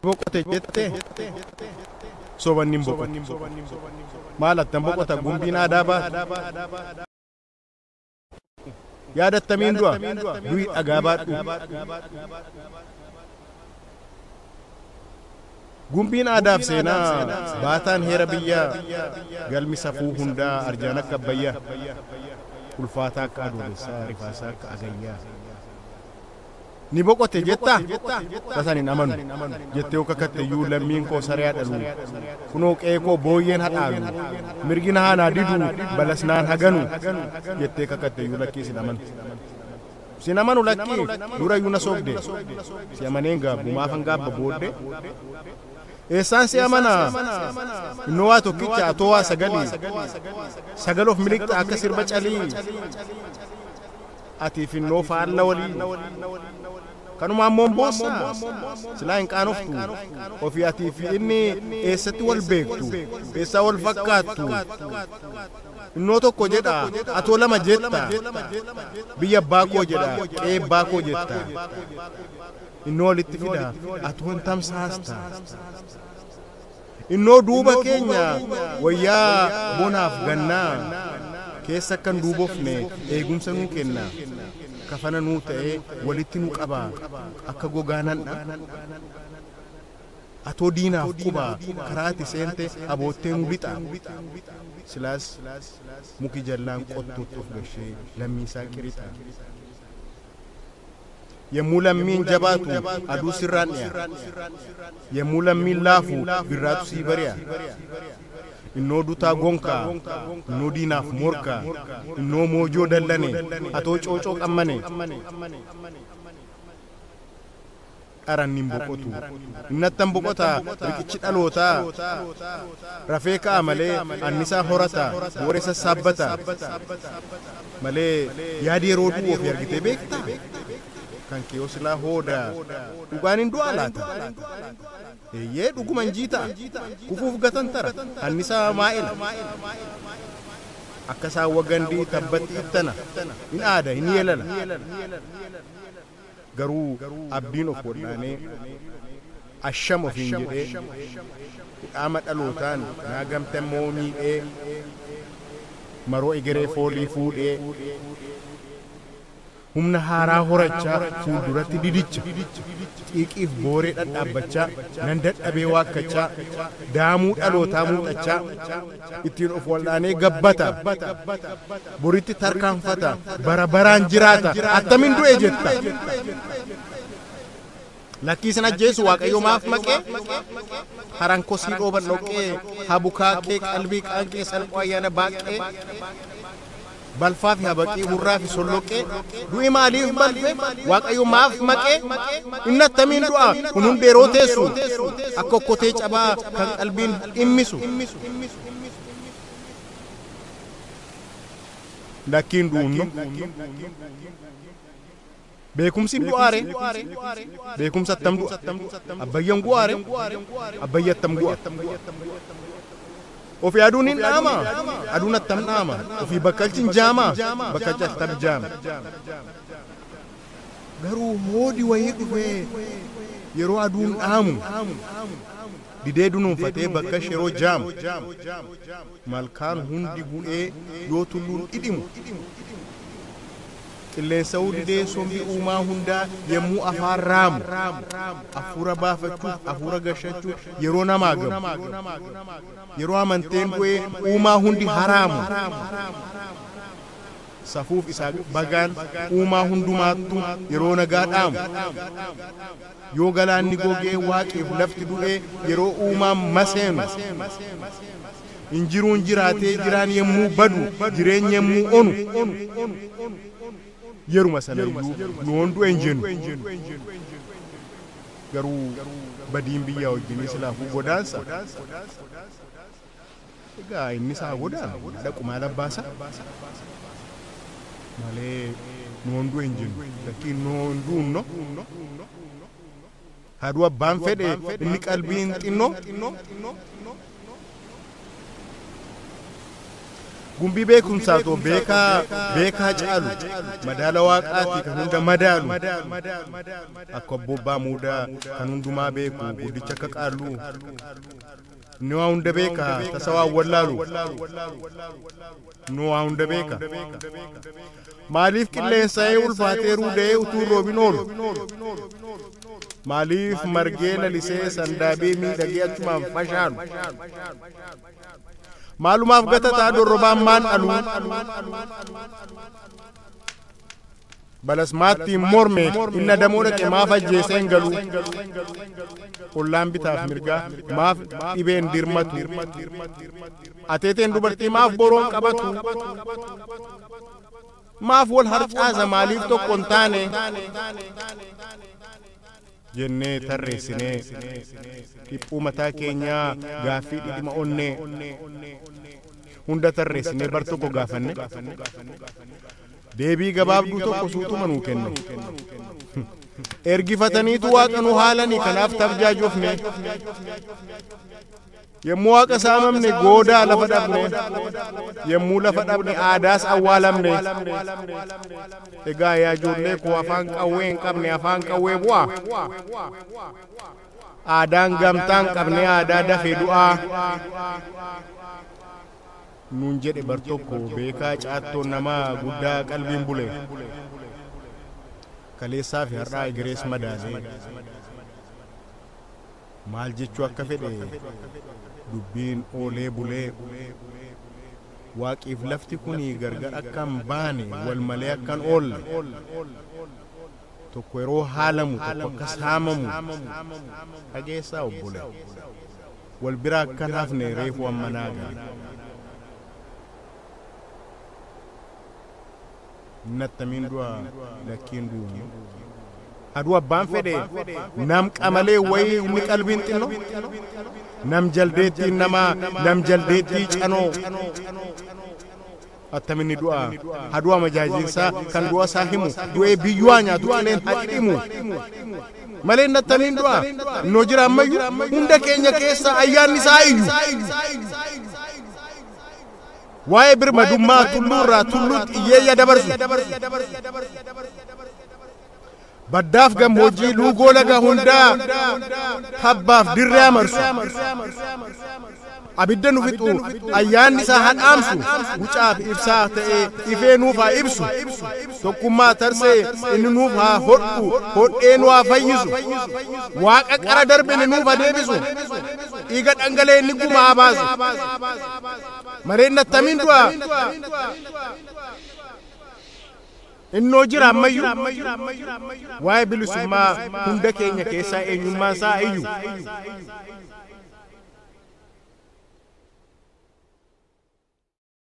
boqote jette sobannin boqote maalattan boqota gumbiin aadaa baatu yaadattamiin du'a du'i dhagaa baadhu gumbiin aadaaf seenaa baataan heera biyyaa galmi safuu hundaa arjaan akka abbayyaa ulfaataa akka adoolessaa rifaasaa akka agayyaa ni boqote jetta tasan hin amanu jettee akka katteyyuu lammiin koo saree hadhalu kunoo qe'ee koo booyyeen hadhaalu mirgina haanaa didu balasnaan haganu jettee akka katteyyuu lakkii sin amanu sin amanu lakkii durayyuu na soogde si amaneen gaabbu maafan gaabba boodde eessaan si amana innoo waa tokkicha atoo waa sagaloof miliqxa akka sirba calii atiif innoo faalla walii kanuma ammoon boossa silaa hin qaanoftu ofii atiif inni eessatti wal beektu eessaa wal fakkaattu innoo tokko jedha atoo lama jetta biyya abbaa koo jedha qe'ee abbaa koo jetta innoo walitti fida atoo hin tamsaasta innoo duuba keenya wayyaa bonaaf gannaa keessa akkan duubofne eegumsa nuu kenna kafana nuu ta'ee walitti nuu qaba akka gogaanandha atoo diinaaf quba karaati seente aboottee nuu lixa silaas muki jallaan qottuutti of gashee lammiisaa qirixa yemmuu lammiin jabaatu aduu sirraan dhiya yemmuu lammiin laafu birraatu sii bari'a innoo dutaa gonkaa innoo diinaaf morkaa innoo moojoo dallane atoo coocoo qammane dharannin boqotu innattan boqotaa riqichi dhalootaa rafee ka'a malee annisaa horataa boore sassaabbata malee yaadi yeroo du'u ofii argitee beektaa kan kee silaa hooda dhugaan hin du'a laata eeyyee dhuguman jiita kufuuf gatan tara annisaa maa'ela akka isaan wagandii tabbatti ittana hin aada hin yeelala garuu abdiin of godhaanee asham ofiin jedhee hidhaama dhalootaan naa gamte immoo miidhee maroo egeree foolii fuudhee humna haaraa horachaa fuulduratti didicha xiiqiif booree dhadhaabbachaa nan dadhabee waakkachaa daamuu dhalootaa muuxachaa ittiin of wal'aanee gabbata boritti tarkaanfata bara baraan jiraata attamiin du'e jetta lakkii sin ajjeesu waaqayyo maaf maqee haran kosii dhooban dhoqqee habukaa kee qalbii qaanqee salphoo ayyaana baaqee balfaa fi habaqii hurraa fi solloqee du'i maaliif balfe waaqayyo maaf maqee inni attamiin du'a kun hundeeroo teessu akka okkotee cabaa kan qalbiin dhimmisu lakkiin du'unno beekumsi du'aare beekumsa attam du'a abbayyan gu'aare abbayya attam gu'a ofii aduun hin dhaama aduun attam dhaama ofii bakkalchin jaama bakkalchi attam jaama garuu hoodi wayii dhufee yeroo aduun dhaamu didee dunuunfatee bakka yeroo jaamu malkaan hundi bu'ee yoo tulluun dhidhimu qilleensa didee sombii uumaa hundaa yemmuu afaan raamu afuura baafachuuf afuura gashachuuf yeroo namaa gamu yeroo amanteen bu'ee uumaa hundi haraamu safuuf isaa bagaan uumaa hundumaattu yeroo nagaa dhaamu yoo galaanni gogee waaqeef lafti du'ee yeroo uumaan maseenu injiruun jiraatee jiraan yemmuu badu jireenya yemmuu onu yeruma sanayyuu nu hondu enjenu garuu badiin biyyaa wajjin silaafuu godaansa egaa inni isaa godaan dhaqumaa labbaasa malee nu hondu enjenu lakkiin nu honduunno haduu abbaan fedhe inni qalbiin xinnoo gumbii beekumsaatoo beekaa caalu madaala waaqaati kan hunda madaalu akka obbobbaa muudaa kan hundumaa beeku guddicha akka qaallu ni waa hunda beeka tasa waa wallaalu ni waa hunda beeka maaliif qilleensa'ee ulfaatee ruudee utuu roobin oolu maaliif margee lalisee sandaabee miidhagee achumaan fashaalu maalumaaf gatataa dorrobaan maan dhalu balas maattiin morme inna damoo dhaqe maaf ajjeesee hin galu ollaan bitaaf mirgaa maaf dhibeen dirmatu ateeteen dubartii maaf boroon qabatu maaf wal harcaasa maaliif tokko hin taane jennee tarreessinee dhiphuu mataa keenyaa gaaffii dhidhima onnee hunda tarreessinee bar tokko gaafanne deebii gabaabduu tokko suutuma nuu kenne ergifataniitu waaqa nu haalanii kanaaf tabjaajofne yemmuu waaqa saamamne goodaa lafa dhabne yemmuu lafa dhabne aadaas awwaalamne egaa yaa ijoollee koo afaan qawwee hin qabne afaan qawwee bu'aa aadaan gamtaan qabne aadaa dafee du'aa nuun jedhe bar tokko beekaa caattoon namaa guddaa qalbiin bule kaleessaa fi har'aa egerees madaalee maal jechuu akka fedhe dubbiin oolee bulee waaqiif lafti kuni gargar akkan baane wal malee akkan oolle tokko yeroo haalamu tokko akkas haamamu dhageessaa obbole wal biraa akkan hafne reefu ammanaa gale nattamiin du'a lakkiin duuni aduu abbaan fedhe nam qamalee wayii inni qalbiin xinno nam jaldeettii namaa nam jaldeettii canoo attaminni du'a aduu amajaajinsaa kan du'a isaa himu du'ee biyyuwaa nyaatu qileen hadhimu malee nattamiin du'a noo jira ammayyuu hunda keenya keessa ayyaanni isaa iyyu waa'ee birmadummaa tulluurraa tulluutti iyyeeyya dabarsu baddaaf gammoojjii luugoo laga hundaa tabbaaf dirree amarsu abidda nu fixu ayyaanni isaa hadhaamsu wucaaf ibsaa ta'ee ifee nuuf haa ibsu tokkummaa tarsee inni nuuf haa hodhu hodhee nu haa fayyisu waaqa qara darbine nuuf haa deebisu dhiiga dhangalee inni guma haa baasu mareen nattamiin du'a innoo jira ammayyuu waa'ee bilisummaa hunda keenya keessaa eenyummaa isaa iyyu